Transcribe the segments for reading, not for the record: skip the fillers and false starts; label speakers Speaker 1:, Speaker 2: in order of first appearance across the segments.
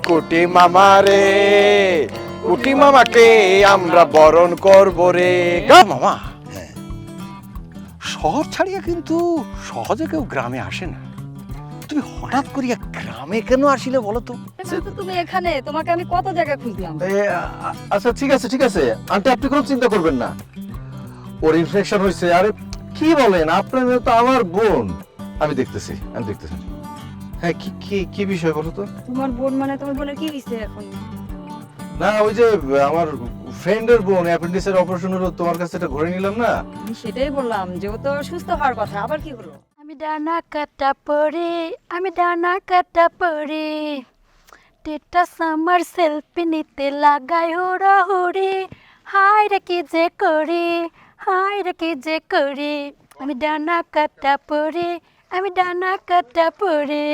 Speaker 1: কুটি মামা রে, কুটি মামাকে আমরা বরণ করবো রে। মামা, শহর ছাড়িয়া কিন্তু সহজে কেউ গ্রামে আসে না। তুমি হঠাৎ করিয়া গ্রামে কেন আসিলে বলো তো?
Speaker 2: তুমি এখানে, তোমাকে আমি কত জায়গায় খুঁজলাম।
Speaker 3: আচ্ছা ঠিক আছে ঠিক আছে আন্টি, আপনি কোনো চিন্তা করবেন না। ওর ইনফেকশন হয়েছে। আরে কি বলেন, আপনার মেয়ে তো আমার বোন। আমি দেখতেছি। হ্যাঁ, কি কি কি বিষয় বলো তো?
Speaker 2: তোমার বোন মানে তোমার বোনের কি হইছে এখন?
Speaker 3: না, ওই যে আমার ফ্রেন্ডের বোন অ্যাপেন্ডিক্সের অপারেশন হলো, তোমার কাছে এটা ঘুরে নিলাম না।
Speaker 2: আমি সেটাই বললাম যে ও তো সুস্থ হওয়ার কথা, আবার কি হলো?
Speaker 4: আমি ডানা কাটা পড়ে টেটা সামার সেলফি নিতে লাগাই হুড়োহুড়ি। হাই রে কি যে করি, আমি ডানা কাটা পড়ে, আমি ডানা কাটা পড়ে।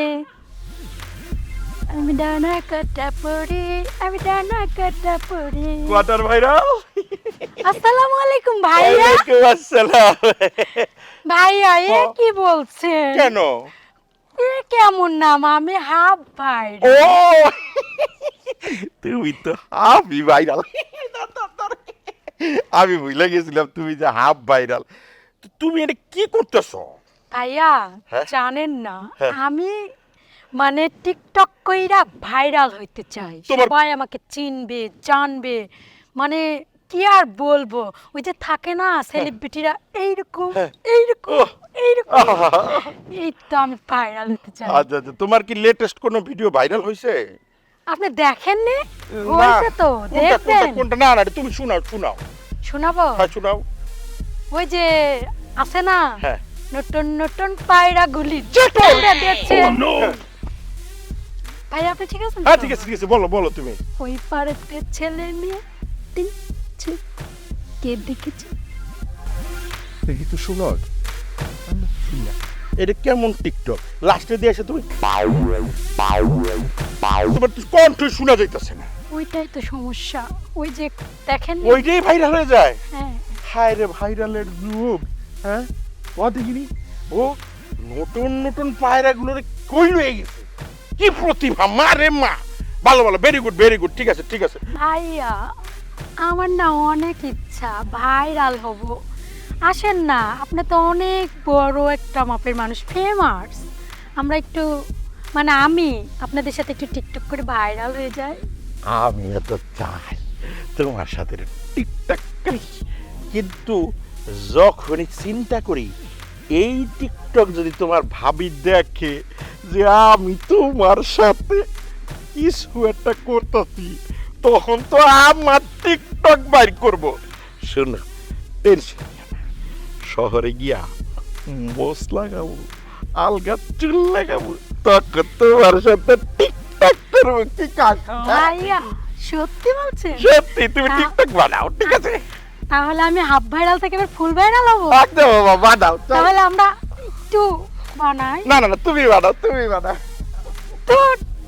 Speaker 1: Quarter viral.
Speaker 4: আসসালামু আলাইকুম ভাইয়া।
Speaker 1: ওয়ালাইকুম আসসালাম।
Speaker 4: ভাইয়া এ কি বলছেন?
Speaker 1: কেন?
Speaker 4: এ কেমন নাম? আমি হাফ ভাই।
Speaker 1: ও তুমি তো হাফই ভাইরাল। আমি ভুলে গেছিলাম তুমি যে হাফ ভাইরাল। তুমি এটা কি করতেছো?
Speaker 4: ভাইয়া
Speaker 1: হ্যাঁ?
Speaker 4: জানেন না,
Speaker 1: হ্যাঁ।
Speaker 4: আমি মানে টিকটক কইরা ভাইরাল হইতে চাই।
Speaker 1: তোমার-
Speaker 4: সবাই আমাকে চিনবে, জানবে। মানে কি আর বলবো, ওই যে থাকে না সেলিব্রিটিরা এইরকম
Speaker 1: হ্যাঁ।
Speaker 4: এইরকম
Speaker 1: ওহ।
Speaker 4: এইরকম, এই তো আমি ভাইরাল হতে চাই।
Speaker 1: আচ্ছা আচ্ছা, তোমার কি লেটেস্ট কোনো ভিডিও ভাইরাল হয়েছে?
Speaker 4: আপনি দেখেননি?
Speaker 1: না।
Speaker 4: হয়েছে তো,
Speaker 1: কোনটা
Speaker 4: দেখবেন।
Speaker 1: কোনটা? না না, তুমি শোনাও।
Speaker 4: শোনাবো?
Speaker 1: হ্যাঁ শোনাও।
Speaker 4: ওই যে আছে না,
Speaker 1: হ্যাঁ।
Speaker 4: নতুন নতুন পায়রা গুলি দিচ্ছে। ভাই আপনি ঠিক আছেন?
Speaker 1: হ্যাঁ
Speaker 4: তো?
Speaker 1: ঠিক আছে ঠিক আছে, বলো বলো তুমি।
Speaker 4: ওই পাড়াতে ছেলে মেয়ে তিন ছে- কে দেখেছে?
Speaker 3: দেখি তো শোনো।
Speaker 1: এটা কেমন টিকটক? লাস্টে দিয়ে এসে তুমি তোমার তো কণ্ঠ শোনা যাইতেছে না।
Speaker 4: ওইটাই তো সমস্যা। ওই যে দেখেন,
Speaker 1: ওইটাই ভাইরাল হয়ে যায়।
Speaker 4: হ্যাঁ
Speaker 1: হায় রে ভাইরালের যুগ। হ্যাঁ, ও দেখিনি, ও নতুন নতুন পায়রাগুলোরে কই লয়ে গেছে। কি প্রতিভা, মা রে মা। ভালো ভালো, ভেরি গুড, ঠিক আছে ঠিক আছে।
Speaker 4: ভাইয়া, আমার না অনেক ইচ্ছা ভাইরাল হব। আসেন না, আপনি তো অনেক বড় একটা মাপের মানুষ, ফেমাস। আমরা একটু মানে আমি আপনাদের সাথে একটু টিকটক করে ভাইরাল হয়ে যাই।
Speaker 1: আমিও তো চাই তোমার সাথে টিকটক করি, কিন্তু যখনই চিন্তা করি এই টিকটক যদি তোমার ভাবি দেখে যে আমি তোমার সাথে কিছু একটা করতেছি, তখন তো আমার টিকটক বাইর করব। শোনো, টেনশন নিও না। শহরে গিয়া বস লাগাবো, আলগা চুল লাগাবো, তখন তোমার সাথে টিকটক করবো। কি কাজ?
Speaker 4: ভাইয়া সত্যি বলছেন?
Speaker 1: সত্যি, তুমি টিকটক বানাও, ঠিক আছে?
Speaker 4: তাহলে আমি হাফ ভাইরাল থেকে এবার ফুল ভাইরাল হবো।
Speaker 1: একদম বাবা, বানাও।
Speaker 4: তাহলে আমরা একটু বানাই।
Speaker 1: না না না, তুমি বানাও।
Speaker 4: তো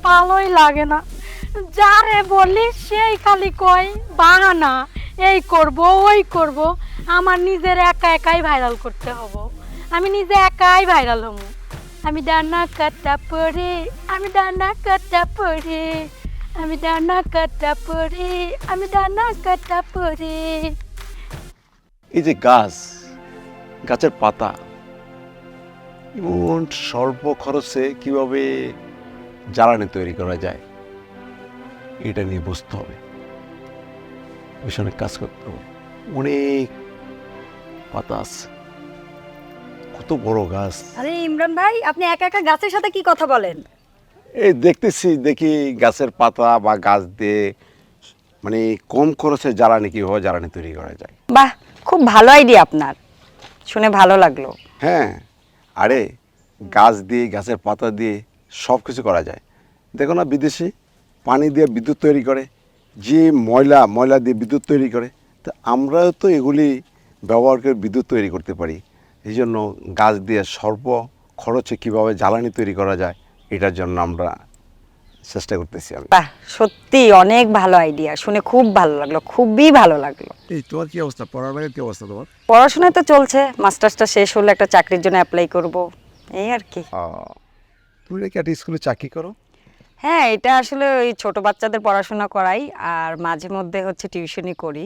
Speaker 4: ভালোই লাগে না, যারে বলি সেই খালি কয় বাহানা, এই করব ওই করব। আমার নিজের একাই ভাইরাল করতে হবে। আমি নিজে একাই ভাইরাল হব। আমি ডানা কাটা পড়ে, আমি ডানা কাটা পড়ে, আমি ডানা কাটা পড়ে, আমি ডানা কাটা পড়ে।
Speaker 5: এই যে গাছের পাতা এমন স্বল্প খরচে কিভাবে জ্বালানি তৈরি করা যায়, এটা নিয়ে বুঝতে হবে, মিশনে কাজ করতে হবে। অনেক পাতা আছে, কত বড় গাছ।
Speaker 2: আরে ইমরান ভাই, আপনি একা একা গাছের সাথে কি কথা বলেন?
Speaker 5: এই দেখি গাছের পাতা বা গাছ দিয়ে মানে কম খরচে জ্বালানি কিভাবে জ্বালানি তৈরি করা যায়।
Speaker 2: বাহ, খুব ভালো আইডিয়া আপনার, শুনে ভালো লাগলো।
Speaker 5: হ্যাঁ, আরে গাছ দিয়ে, গাছের পাতা দিয়ে সব কিছু করা যায়। দেখো না, বিদেশে পানি দিয়ে বিদ্যুৎ তৈরি করে, যে ময়লা দিয়ে বিদ্যুৎ তৈরি করে। তো আমরাও তো এগুলি ব্যবহার করে বিদ্যুৎ তৈরি করতে পারি। এই জন্য গাছ দিয়ে স্বল্প খরচে কীভাবে জ্বালানি তৈরি করা যায়, এটার জন্য আমরা চেষ্টা করতেছি। আমি
Speaker 2: বাহ, সত্যি অনেক ভালো আইডিয়া, শুনে খুব ভালো লাগলো, খুবই ভালো লাগলো।
Speaker 3: এই তোমার কি অবস্থা, পড়ালেখার কি অবস্থা তোমার?
Speaker 2: পড়াশোনা তো চলছে, মাস্টার্সটা শেষ হলে একটা চাকরির জন্য অ্যাপ্লাই করব, এই আর কি।
Speaker 5: তুমি নাকি একটা স্কুলে চাকরি করো?
Speaker 2: হ্যাঁ, এটা আসলে ওই ছোট বাচ্চাদের পড়াশোনা করাই, আর মাঝে মধ্যে হচ্ছে টিউশনি করি।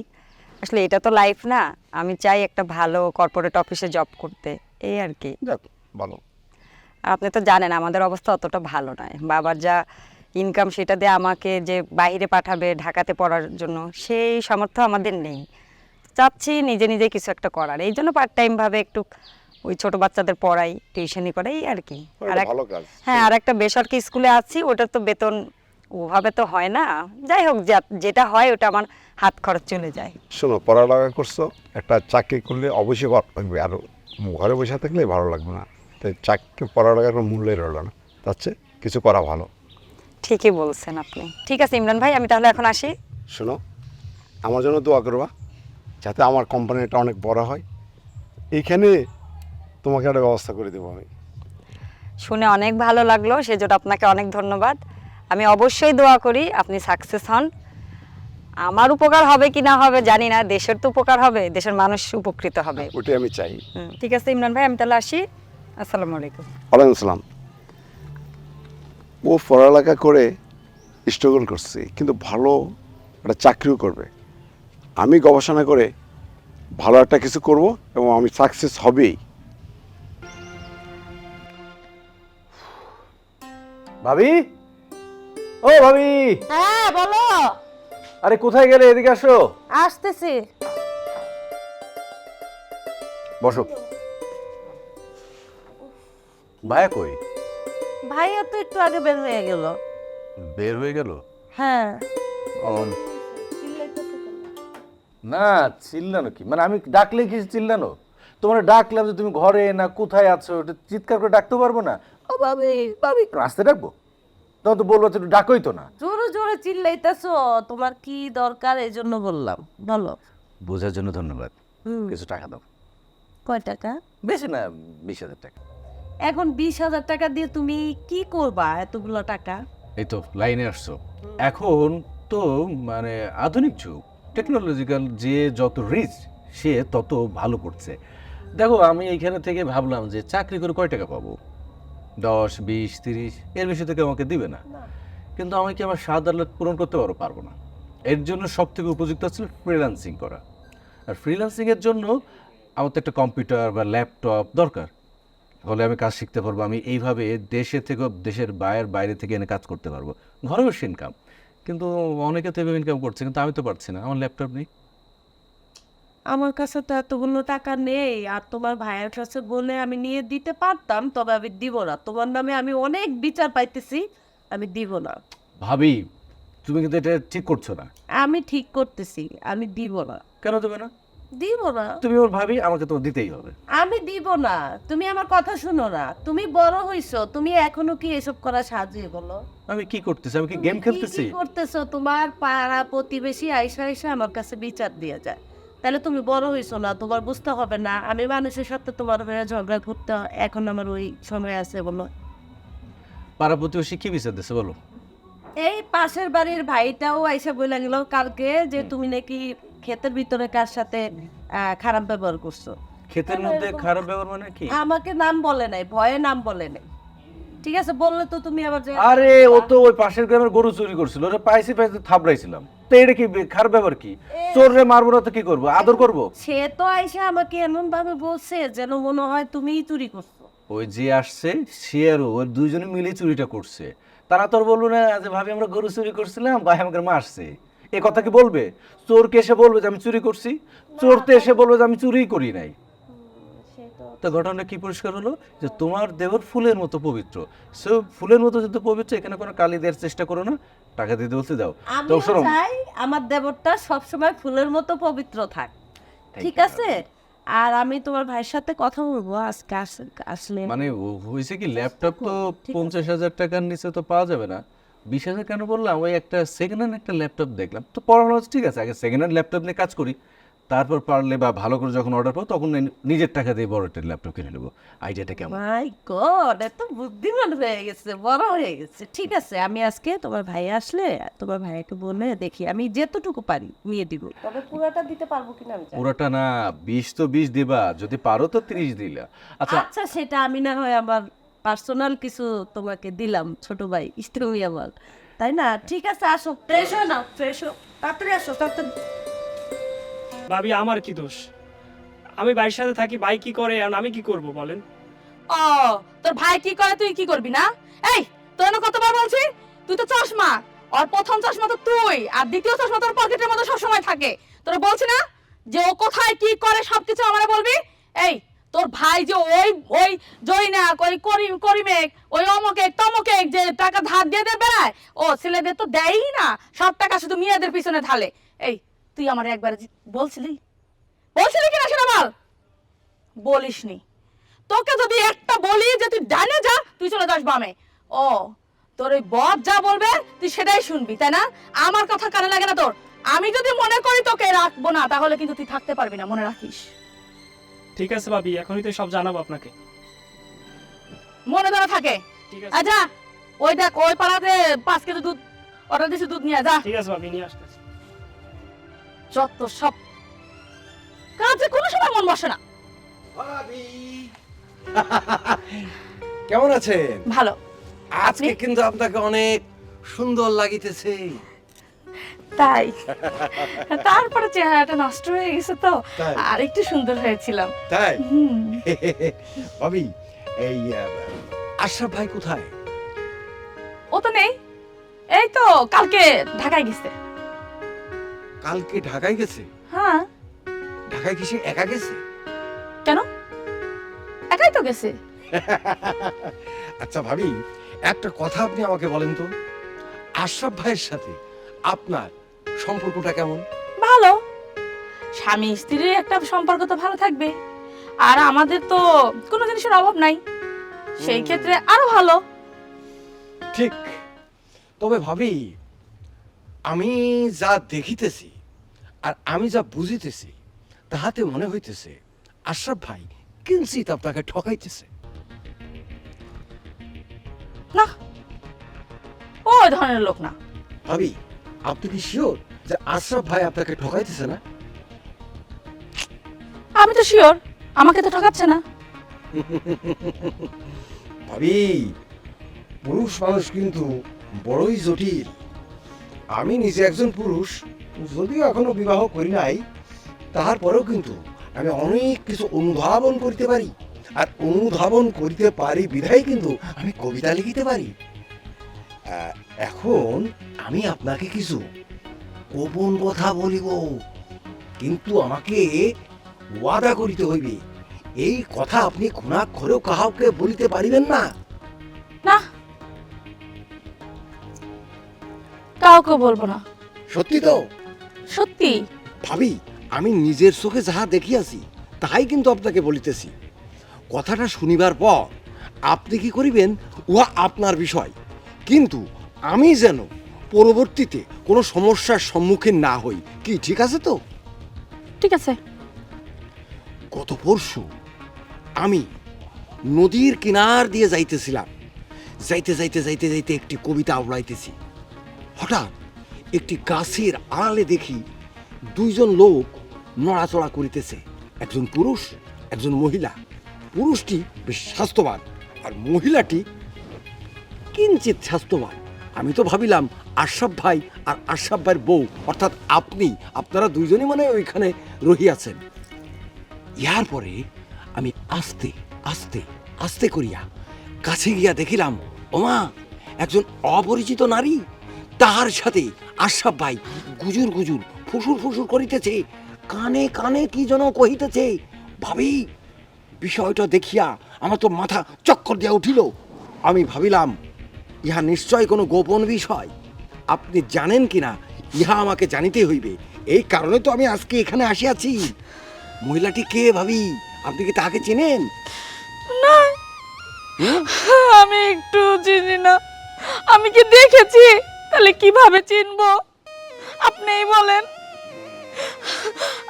Speaker 2: আসলে এটা তো লাইফ না, আমি চাই একটা ভালো কর্পোরেট অফিসে জব করতে, এই আর কি।
Speaker 5: যাক ভালো।
Speaker 2: আর আপনি তো জানেন আমাদের অবস্থা অতটা ভালো নয়, বাবার যা ইনকাম সেটা দিয়ে আমাকে যে বাইরে পাঠাবে ঢাকাতে পড়ার জন্য, সেই সামর্থ্য আমাদের নেই। চাচ্ছি নিজে নিজে কিছু একটা করার, এই জন্য পার্ট টাইম ভাবে একটু ওই ছোট বাচ্চাদের পড়াই, টিউশনি করাই আর কি। আর
Speaker 5: ভালো কাজ।
Speaker 2: হ্যাঁ, আর একটা বেসরকারি স্কুলে আছি, ওটার তো বেতন ওভাবে তো হয় না। যাই হোক, যেটা হয় ওটা আমার হাত খরচ চলে যায়।
Speaker 5: শোনো, পড়ালেখা করছো, একটা চাকরি করলে অবশ্যই ভালো লাগবে, আর ঘরে বসে থাকলে ভালো লাগবে না। তাই চাকরি পড়ালেখার কোনো মূল্যই রইল না, তার চেয়ে কিছু করা ভালো।
Speaker 2: ঠিকই বলছেন আপনি। ঠিক আছে ইমরান ভাই, আমি তাহলে এখন আসি।
Speaker 5: শোনো, আমার জন্য দোয়া করবা, যাতে আমার কোম্পানিটা অনেক বড় হয়। এইখানে তোমাকে একটা ব্যবস্থা করে দেবো আমি।
Speaker 2: শুনে অনেক ভালো লাগলো, সেজন্য আপনাকে অনেক ধন্যবাদ। আমি অবশ্যই দোয়া করি আপনি সাকসেস হন। আমার উপকার হবে কি না হবে জানি না, দেশের তো উপকার হবে, দেশের মানুষ উপকৃত হবে।
Speaker 5: ওটাই আমি চাই।
Speaker 2: ঠিক আছে ইমরান ভাই, আমি তাহলে আসি। আসসালামু আলাইকুম।
Speaker 5: ওয়ালাইকুম আসসালাম। ও পড়ালেখা করে স্ট্রাগল করছে, কিন্তু ভালো একটা চাকরিও করবে। আমি গবেষণা করে ভালো একটা কিছু করব এবং আমি সাকসেস হবেই।
Speaker 3: ভাবি, ও ভাবি,
Speaker 6: হ্যাঁ বলো।
Speaker 3: আরে কোথায় গেলে? এদিকে আসো,
Speaker 6: আসতেছি।
Speaker 3: বসো। ভাইয়া কই?
Speaker 6: ভাইয়া তো একটু আগে বের হয়ে গেল।
Speaker 3: বের হয়ে গেল?
Speaker 6: হ্যাঁ।
Speaker 3: না, চিল্লানো কি, মানে আমি ডাকলে কি চিল্লানো? তোমার ডাকলাম যে তুমি ঘরে না কোথায় আছো, এটা চিৎকার করে ডাকতে পারবো না?
Speaker 6: ও ভাবি, ভাবি
Speaker 3: রাস্তায় ডাকবো? তখন তো বলবো একটু ডাকই তো না।
Speaker 6: জোরে জোরে চিল্লাইতেছো, তোমার কি দরকার এই জন্য বললাম, বলো।
Speaker 3: বোঝার জন্য ধন্যবাদ।
Speaker 6: হুম।
Speaker 3: কিছু টাকা দাও।
Speaker 6: কয় টাকা?
Speaker 3: বেশি না, 20,000 টাকা।
Speaker 6: এখন 20,000 টাকা দিয়ে তুমি কি করবা এতগুলো টাকা?
Speaker 7: এই তো লাইনে আসছো। এখন তো মানে আধুনিক যুগ, টেকনোলজিক্যাল, যে যত রিচ সে তত ভালো করছে। দেখো, আমি এইখানে থেকে ভাবলাম যে চাকরি করে কয় টাকা পাবো, 10, 20, 30, এর বেশি থেকে আমাকে দিবে না। কিন্তু আমি কি আমার স্বাদ আহ্লাদ পূরণ করতে পারবো না। এর জন্য সব থেকে উপযুক্ত ছিল ফ্রিল্যান্সিং করা। আর ফ্রিল্যান্সিংয়ের জন্য আমার তো একটা কম্পিউটার বা ল্যাপটপ দরকার, হলে আমি কাজ শিখতে পারবো। আমি এইভাবে দেশে থেকে, দেশের বাইরে থেকে এনে কাজ করতে পারবো, ঘরে বসে ইনকাম। কিন্তু অনেকে তো এভাবে ইনকাম করছে, কিন্তু আমি তো পারছি না, আমার ল্যাপটপ নেই।
Speaker 6: আমার কাছে তো এতগুলো টাকা নেই, আর তোমার ভাইয়ের কাছে বলে আমি নিয়ে দিতে পারতাম, তবে আমি দিব না। তোমার নামে আমি অনেক বিচার পাইতেছি, আমি দিব না।
Speaker 7: ভাবি, তুমি কিন্তু এটা ঠিক করছো না।
Speaker 6: আমি ঠিক করতেছি, আমি দিব না।
Speaker 7: কেন দেবে না?
Speaker 6: দিব না।
Speaker 7: তুমি ওর ভাবি, আমাকে তো দিতেই হবে।
Speaker 6: আমি দিব না। তুমি আমার কথা শুনো না। তুমি বড় হইছো, তুমি এখনো কি এসব করা সাজিয়ে বলো?
Speaker 7: আমি কি করতেছি? আমি কি গেম খেলতেছি?
Speaker 6: কি করতেছো? তোমার পাড়া প্রতিবেশী আইসা আইসা আমার কাছে বিচার দিয়ে যায়। তাহলে তুমি বড় হইছো না, তোমার বুঝতে হবে না আমি মানুষের সাথে তোমার হয়ে ঝগড়া করতে এখন আমার ওই সময় আছে বলো?
Speaker 7: পাড়া প্রতিবেশী কি বিচার দিচ্ছে বলো?
Speaker 6: এই পাশের বাড়ির ভাইটাও আইসা বলে গেল কালকে যে তুমি নাকি ক্ষেতের ভিতরে কার সাথে খারাপ ব্যবহার করছো।
Speaker 7: ক্ষেতের মধ্যে খারাপ ব্যবহার মানে কি?
Speaker 6: আমাকে নাম বলে নাই, ভয়ে নাম বলে নাই। ঠিক আছে, বললে তো তুমি আবার যে
Speaker 7: আরে ও তো ওই পাশের গ্রামের গরু চুরি করছিল, ওরা পাইছি থাবড়াইছিলাম। তো এটা কি খারাপ ব্যাপার? কি চোররে মারবো না তো কি করবো, আদর করবো?
Speaker 6: সে তো আইসা আমাকে এমন ভাবে বলছে যেন মনে হয় তুমিই চুরি করছো।
Speaker 7: ওই যে আসছে সে আর ওর দুইজনে মিলে চুরিটা করছে। তারা তো আর বলবো না যে ভাবি আমরা গরু চুরি করছিলাম, ভাই আমাকে মারছে। এ কথা কি বলবে? চোরকে এসে বলবে যে আমি চুরি করছি? চোর তো এসে বলবে যে আমি চুরিই করি নাই। তো ঘটনাটা কি পরিষ্কার হলো যে তোমার দেবর ফুলের মতো পবিত্র। সে ফুলের মতো যদি পবিত্র, এখানে কোনো কালি দেওয়ার চেষ্টা করো না। টাকা দিতে বলতে দাও। তো
Speaker 6: আমি
Speaker 7: শোনো,
Speaker 6: চাই আমার দেবরটা সবসময় ফুলের মতো পবিত্র থাক, ঠিক আছে? আর আমি তোমার ভাইয়ের সাথে কথা বলবো আজকে আসলে।
Speaker 7: মানে হয়েছে কি, ল্যাপটপ তো 50,000 টাকার নিচে তো পাওয়া যাবে না। 20,000 কেন বললাম, ওই একটা সেকেন্ড হ্যান্ড একটা ল্যাপটপ দেখলাম, তো পড়ানো হচ্ছে, ঠিক আছে আগে সেকেন্ড হ্যান্ড ল্যাপটপ নিয়ে কাজ করি, তারপর পারলে বা ভালো করে যখন অর্ডার পাবো তখন নিজের টাকা দিয়ে বড় একটা ল্যাপটপ কিনে নেবো। আইডিয়াটা কেমন?
Speaker 6: মাই গড, এত বুদ্ধিমান হয়ে গেছে, বড় হয়ে গেছে। ঠিক আছে, আমি আজকে তোমার ভাই আসলে তোমার ভাইকে বলে দেখি আমি যেতটুকু পারি নিয়ে দিব, তবে পুরোটা দিতে পারবো কিনা আমি জানি না।
Speaker 7: পুরোটা না, 20 তো 20 দিবা, যদি পারো তো 30 দিলা। আচ্ছা
Speaker 6: আচ্ছা, সেটা আমি না হয় আবার পার্সোনাল কিছু তোমাকে দিলাম ছোট ভাই, তুমি আমার, তাই না? ঠিক আছে, আসো, ফ্রেশ হয়ে নাও, ফ্রেশ হো, তাড়াতাড়ি আসো, তাড়াতাড়ি।
Speaker 8: ভাবি আমার কি দোষ? আমি ভাইয়ের সাথে থাকি, ভাই কি করে আর আমি কি করব বলেন?
Speaker 9: ও তোর ভাই কি করে তুই কি করবি না? এই তোর না কতবার বলছি, তুই তো চশমা, আর প্রথম চশমা তো তুই, আর দ্বিতীয় চশমা তোর পকেটের মধ্যে সবসময় থাকে। তোরা বলছি না যে ও কোথায় কি করে সবকিছু আমারে বলবি? এই তোর ভাই যে ওই ওই জয়নাক, ওই করিমেক, ওই অমকেক তমকেক যে টাকা ধার দিয়ে দেবে বেড়ায়, ও ছেলেদের তো দেয়ই না, সব টাকা শুধু মেয়েদের পিছনে ঢালে। এই তুই আমার একবার বলছিলি কিনা সেটা বল। বলিসনি। তোকে যদি একটা বলি যে তুই ডানে যা, তুই চলে যাস বামে। ও তোর ওই বস যা বলবে তুই সেটাই শুনবি, তাই না? আমার কথা কানে লাগে না তোর। আমি যদি মনে করি তোকে রাখবো না, তাহলে কিন্তু তুই থাকতে পারবি না, মনে রাখিস।
Speaker 8: ঠিক আছে ভাবি, এখনই তো সব জানাবো আপনাকে।
Speaker 9: মনে ধরে থাকে।
Speaker 8: ঠিক আছে,
Speaker 9: আচ্ছা ওই দেখ ওই পাড়াতে 5 কেজি দুধ অর্ডার দিছি, দুধ নিয়ে যা।
Speaker 8: ঠিক আছে ভাবি, নিয়ে আসতেছি।
Speaker 9: যত সব কাজে কোনো সময় মন বসে না।
Speaker 3: কেমন আছেন?
Speaker 9: ভালো।
Speaker 3: আজকে কিন্তু আপনাকে অনেক সুন্দর লাগিতেছে।
Speaker 9: তাই তারপরে চেহারাটা নষ্ট হয়ে গেছে তো,
Speaker 3: তাই?
Speaker 9: আর একটু সুন্দর হয়েছিলাম।
Speaker 3: তাই?
Speaker 9: হুম।
Speaker 3: ভাবি, এই আশরাফ ভাই কোথায়?
Speaker 9: ও তো নেই, এই তো কালকে ঢাকায় গেছে।
Speaker 3: কালকে ঢাকায় গেছে?
Speaker 9: হ্যাঁ।
Speaker 3: ঢাকায় কি সে একা গেছে?
Speaker 9: কেন? একাই তো গেছে।
Speaker 3: আচ্ছা ভাবি, একটা কথা আপনি আমাকে বলেন তো, আশরাফ ভাইয়ের সাথে আপনার সম্পর্কটা কেমন?
Speaker 9: ভালো। স্বামী স্ত্রীর একটা সম্পর্ক তো ভালো থাকবে, আর আমাদের তো কোনো জিনিসের অভাব নাই, সেই ক্ষেত্রে আরো ভালো।
Speaker 3: ঠিক। তবে ভাবি, আমি যা দেখিতেছি আর আমি যা বুঝিতেছি, তাহাতে মনে হইতেছে আশরাফ ভাই কিঞ্চিত আপনাকে ঠকাইতেছে।
Speaker 9: না, ওই ধরনের লোক না।
Speaker 3: ভাবি, আপনি কি শিওর যে আশরাফ ভাই আপনাকে ঠকাইতেছে না?
Speaker 9: আমি তো শিওর আমাকে তো ঠকাচ্ছে না।
Speaker 3: ভাবি, পুরুষ মানুষ কিন্তু বড়ই জটিল। আমি নিজে একজন পুরুষ, যদিও এখনো বিবাহ করি নাই, তারপরেও কিন্তু আমি অনেক কিছু অনুধাবন করতে পারি, আর অনুধাবন করতে পারি বিধায় কিন্তু আমি কবিতা লিখিতে পারি। এখন আমি আপনাকে কিছু গোপন কথা বলিব, কিন্তু আমাকে ওয়াদা করিতে হইবে এই কথা আপনি ঘুণাক্ষরেও কাহাকে বলিতে পারিবেন না।
Speaker 9: না, কাউকে বলবো না।
Speaker 3: সত্যি তো?
Speaker 9: সত্যি।
Speaker 3: ভাবি, আমি নিজের চোখে যাহা দেখিয়াছি তাহাই কিন্তু আপনাকে বলিতেছি। কথাটা শুনিবার পর আপনি কি করিবেন উহা আপনার বিষয়, কিন্তু আমি যেন পরবর্তীতে কোনো সমস্যার সম্মুখীন না হই। কি ঠিক আছে তো?
Speaker 9: ঠিক আছে।
Speaker 3: গত পরশু আমি নদীর কিনার দিয়ে যাইতেছিলাম, যাইতে যাইতে যাইতে যাইতে একটি কবিতা আওড়াইতেছি। হঠাৎ একটি গাছের আড়ালে দেখি দুইজন লোক নড়াচড়া করিতেছে, একজন পুরুষ একজন মহিলা। পুরুষটি বেশ স্বাস্থ্যবান আর মহিলাটি কিঞ্চিত স্বাস্থ্যবান। আমি তো ভাবিলাম আশরাফ ভাই আর আশরাফ ভাইয়ের বউ, অর্থাৎ আপনারা দুইজনই মানে ওইখানে রহিয়াছেন। ইহার পরে আমি আস্তে আস্তে আস্তে করিয়া কাছে গিয়া দেখিলাম, ওমা, একজন অপরিচিত নারী, তাহার সাথে আশরাফ ভাই গুজুর গুজুর ফুসুর ফুসুর করিতেছে, কানে কানে কি যেন কহিতেছে। ভাবি, বিষয়টা দেখিয়া আমার তো মাথা চক্কর দিয়া উঠিল। আমি ভাবিলাম ইহা নিশ্চয় কোনো গোপন বিষয়। আপনি জানেন কিনা ইহা আমাকে জানিতে হইবে, এই কারণে তো আমি আজকে এখানে আসিয়াছি। মহিলাটি কে ভাবি? আপনি কি তাকে চেনেন?
Speaker 9: না, আমি একটু চিনি না। আমি কি দেখেছি? তাহলে কিভাবে চিনবো? আপনিই বলেন।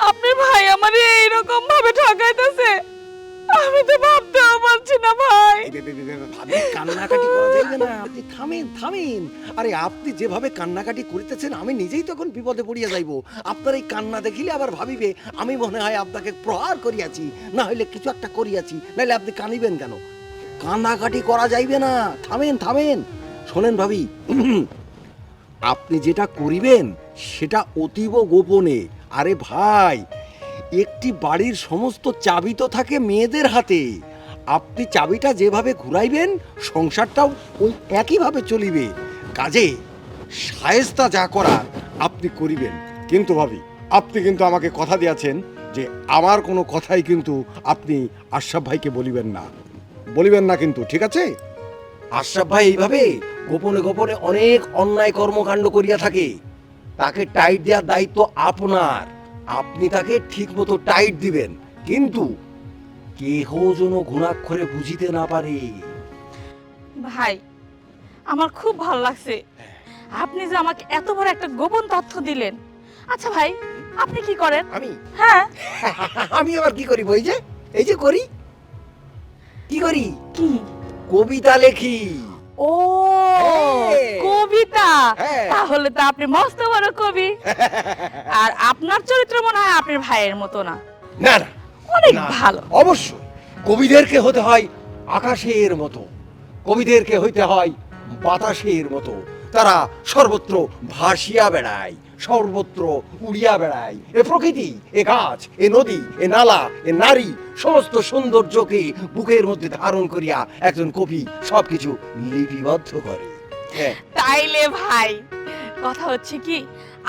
Speaker 9: আপনি ভাই আমার এইরকম ভাবে ঠকাইতেছে, আমি তো ভাবতেও পারছি না ভাই।
Speaker 3: ভাবি, কান্নাকাটি করা যাইবে না। আপনি থামেন। আরে, আপনি যেভাবে কান্নাকাটি করিতেছেন আমি নিজেই তখন বিপদে পড়িয়া যাইব। আপনার এই কান্না দেখিলে আবার ভাবিবে আমি মনে হয় আপনাকে প্রহার করিয়াছি, না হইলে কিছু একটা করিয়াছি, নাহলে আপনি কানিবেন কেন?
Speaker 10: কান্নাকাটি করা যাইবে না। থামেন থামেন, শোনেন ভাবি, আপনি যেটা করিবেন সেটা অতীব গোপনে। আরে ভাই, একটি বাড়ির সমস্ত চাবি তো থাকে মেয়েদের হাতে। আপনি চাবিটা যেভাবে ঘুরাইবেন সংসারটাও ওই একইভাবে চলিবে। কাজে শায়েস্তা যা করার আপনি করিবেন। কিন্তু ভাবি, আপনি কিন্তু আমাকে কথা দিয়েছেন যে আমার কোনো কথাই কিন্তু আপনি আশরাফ ভাইকে বলিবেন না, বলিবেন না কিন্তু, ঠিক আছে? আশরাফ ভাই এইভাবে গোপনে গোপনে অনেক অন্যায় কর্মকাণ্ড করিয়া থাকে। তাকে টাইট দেওয়ার দায়িত্ব আপনার। আপনি তাকে ঠিক মতো টাইট দিবেন, কিন্তু কেহ যেন ঘুণাক্ষরে বুঝিতে না পারে।
Speaker 9: ভাই, আমার খুব ভালো লাগছে আপনি যে আমাকে এত বড় একটা গোপন তথ্য দিলেন। আচ্ছা ভাই, আপনি কি করেন?
Speaker 10: আমি
Speaker 9: হ্যাঁ,
Speaker 10: আমি আবার কি করি? এই যে করি, কি করি?
Speaker 9: কি?
Speaker 10: কবিতা লেখি।
Speaker 9: ও,
Speaker 10: হ্যাঁ।
Speaker 9: কবিতা।
Speaker 10: হ্যাঁ।
Speaker 9: তাহলে তো আপনি মস্ত বড় কবি। আর আপনার চরিত্র মনে হয় আপনার ভাইয়ের মতো না,
Speaker 10: না না,
Speaker 9: অনেক
Speaker 10: না,
Speaker 9: ভালো।
Speaker 10: অবশ্যই কবিদেরকে হতে হয় আকাশের মতো, কবিদেরকে হইতে হয় বাতাসের মতো। তারা সর্বত্র ভাসিয়া বেড়ায়, সর্বত্র উড়িয়া বেড়ায়। এ প্রকৃতি, এ গাছ, এ নদী, এ নালা, এ নারী, সমস্ত সৌন্দর্যকে বুকের মধ্যে ধারণ করিয়া একজন কবি সবকিছু লিপিবদ্ধ করে। হ্যাঁ।
Speaker 9: তাইলে ভাই, কথা হচ্ছে কি,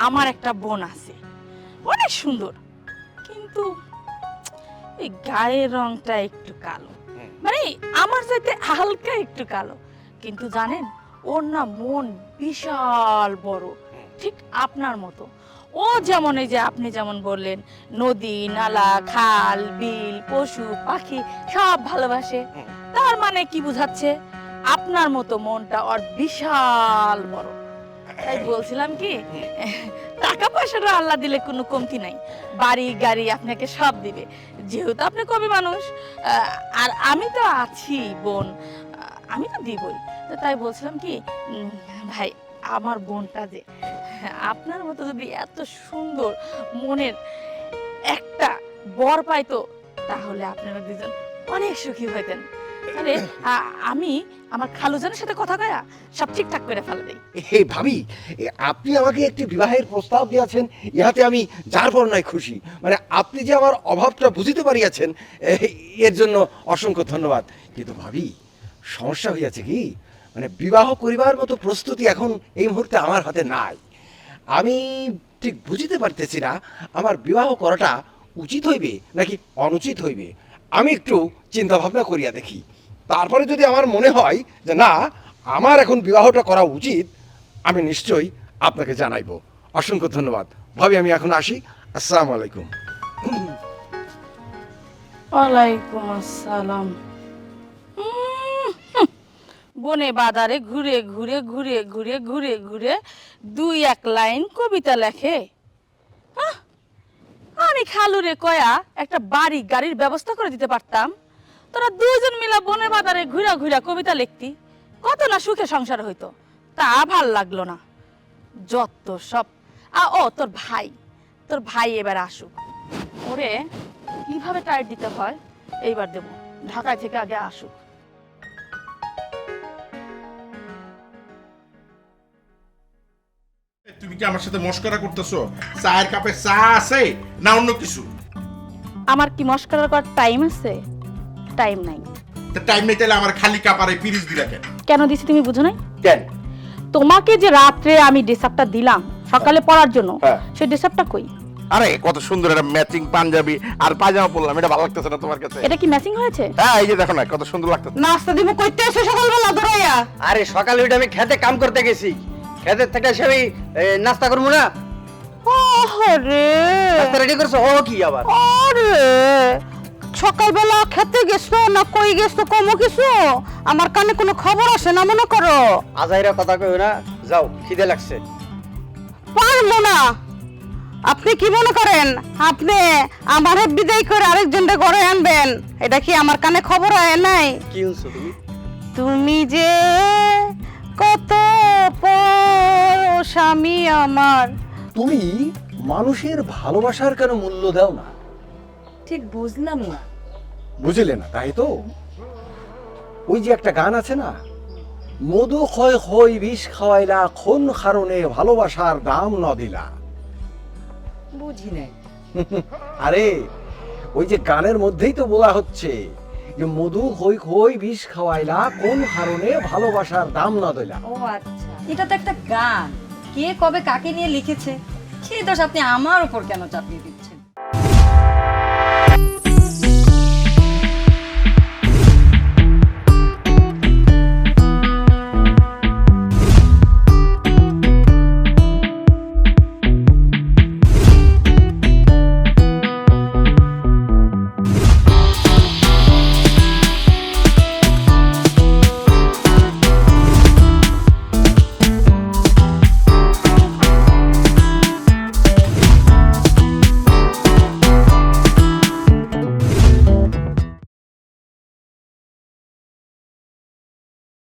Speaker 9: আমার একটা বোন আছে, অনেক সুন্দর, কিন্তু এই গায়ের রংটা একটু কালো, মানে আমার চাইতে হালকা একটু কালো। কিন্তু জানেন, ওর না মন বিশাল বড়, ঠিক আপনার মতো। ও যেমন, এই যে আপনি যেমন বললেন, নদী, নালা, খাল, বিল, পশু পাখি সব ভালোবাসে, তার মানে কি বুঝাচ্ছে? আপনার মতো মনটা ওর বিশাল বড়। তাই বলছিলাম কি, টাকা পয়সারও আল্লাহ দিলে কোনো কমতি নাই, বাড়ি গাড়ি আপনাকে সব দিবে, যেহেতু আপনি কবি মানুষ। আর আমি তো আছি বোন, আমি তো দিবই। তো তাই বলছিলাম কি, ভাই, আমার বোনটা যে আপনার মতো যদি এত সুন্দর মনের একটা বর পাইতো, তাহলে আপনারা দুজন অনেক সুখী হইতেন। তাহলে আমি আমার খালুজানের সাথে কথা কয়া সব ঠিকঠাক করে ফেলে দেই।
Speaker 10: এই ভাবি, আপনি আমাকে একটি বিবাহের প্রস্তাব দিয়েছেন, ইহাতে আমি যার পর নাই খুশি। মানে আপনি যে আমার অভাবটা বুঝিতে পারিয়াছেন, এর জন্য অসংখ্য ধন্যবাদ। কিন্তু ভাবি, সমস্যা হইয়াছে কি, মানে বিবাহ করিবার মতো প্রস্তুতি এখন এই মুহূর্তে আমার হাতে নাই। আমি ঠিক বুঝিতে পারতেছি না আমার বিবাহ করাটা উচিত হইবে নাকি অনুচিত হইবে। আমি একটু চিন্তা ভাবনা করিয়া দেখি, তারপরে যদি আমার মনে হয় যে না, আমার এখন বিবাহটা করা উচিত, আমি নিশ্চয়ই আপনাকে জানাইবো। অসংখ্য ধন্যবাদ ভাবি, আমি এখন আসি। আসসালামু আলাইকুম।
Speaker 9: ওয়ালাইকুম আসসালাম। বনে বাজারে ঘুরে ঘুরে ঘুরে ঘুরে ঘুরে ঘুরে 2-1 লাইন কবিতা লেখে। আমি খালুরে কয়া একটা বাড়ি গাড়ির ব্যবস্থা করে দিতে পারতাম, তোরা দুজন মিলা বনে বাজারে ঘুরা ঘুরা কবিতা লিখতি, কত না সুখে সংসার হইতো। তা ভাল লাগলো না, যত সব। ও তোর ভাই এবার আসুক, ওরে কিভাবে টাইট দিতে হয় এইবার দেব। ঢাকায় থেকে আগে আসুক।
Speaker 1: তুমি কি আমার সাথে মস্করা করতেছো? চায়ের কাপে চা আছে না অন্য কিছু?
Speaker 9: আমার কি মস্করা করার টাইম আছে? টাইম নাই।
Speaker 1: টাইম নেই তাহলে আমার খালি কাপ আর পিরিচ দিলা কেন?
Speaker 9: কেন দিছি তুমি বুঝো নাই?
Speaker 10: কেন?
Speaker 9: তোমাকে যে রাত্রে আমি ড্রেসআপটা দিলাম সকালে পরার জন্য,
Speaker 10: হ্যাঁ।
Speaker 9: সেই ড্রেসআপটা কই?
Speaker 1: আরে কত সুন্দর একটা ম্যাচিং পাঞ্জাবি আর পায়জামা পরলাম, এটা ভালো লাগতেছে না তোমার কাছে?
Speaker 9: এটা কি ম্যাচিং হয়েছে?
Speaker 1: হ্যাঁ, এই যে দেখো না কত সুন্দর লাগতেছে।
Speaker 2: নাস্তা দিব কইতে এসে সকালবেলা দৌড়াইয়া?
Speaker 11: আরে সকালে ওইটা আমি খেতে কাম করতে গেছি, খেতে থেকে এসে আমি নাস্তা করবো না।
Speaker 2: আরে
Speaker 11: নাস্তা রেডি করছো? ও কি আবার?
Speaker 2: আরে সকালবেলা খেতে গেছো না কই গেছো কমো কিছু? আমার কানে কোনো খবর আসে না মনে করো?
Speaker 11: আজাইরা কথা কইও না, যাও খিদে লাগছে।
Speaker 2: পারবো না। আপনি কি মনে করেন আপনি আমারে বিদায় করে আরেকজনকে ঘরে আনবেন? এটা কি আমার কানে খবর আয় নাই?
Speaker 11: কি হইছো তুমি?
Speaker 2: তুমি যে কত স্বামী আমার।
Speaker 10: তুমি মানুষের ভালোবাসার কেন মূল্য দাও না?
Speaker 6: ঠিক বুঝলাম না।
Speaker 10: বুঝলে না, তাই তো? ওই যে একটা গান আছে না, মধু খয় খয় বিষ খাওয়াইলা কোন কারণে ভালোবাসার দাম ন দিলা।
Speaker 2: বুঝি নাই।
Speaker 10: আরে ওই যে গানের মধ্যেই তো বলা হচ্ছে যে মধু খই খই বিষ খাওয়াইলা কোন কারণে ভালোবাসার দাম না দিলা।
Speaker 2: ও আচ্ছা, এটা তো একটা গান। কে কবে কাকে নিয়ে লিখেছে সেই দোষ আপনি আমার উপর কেন চাপিয়ে দিলেন?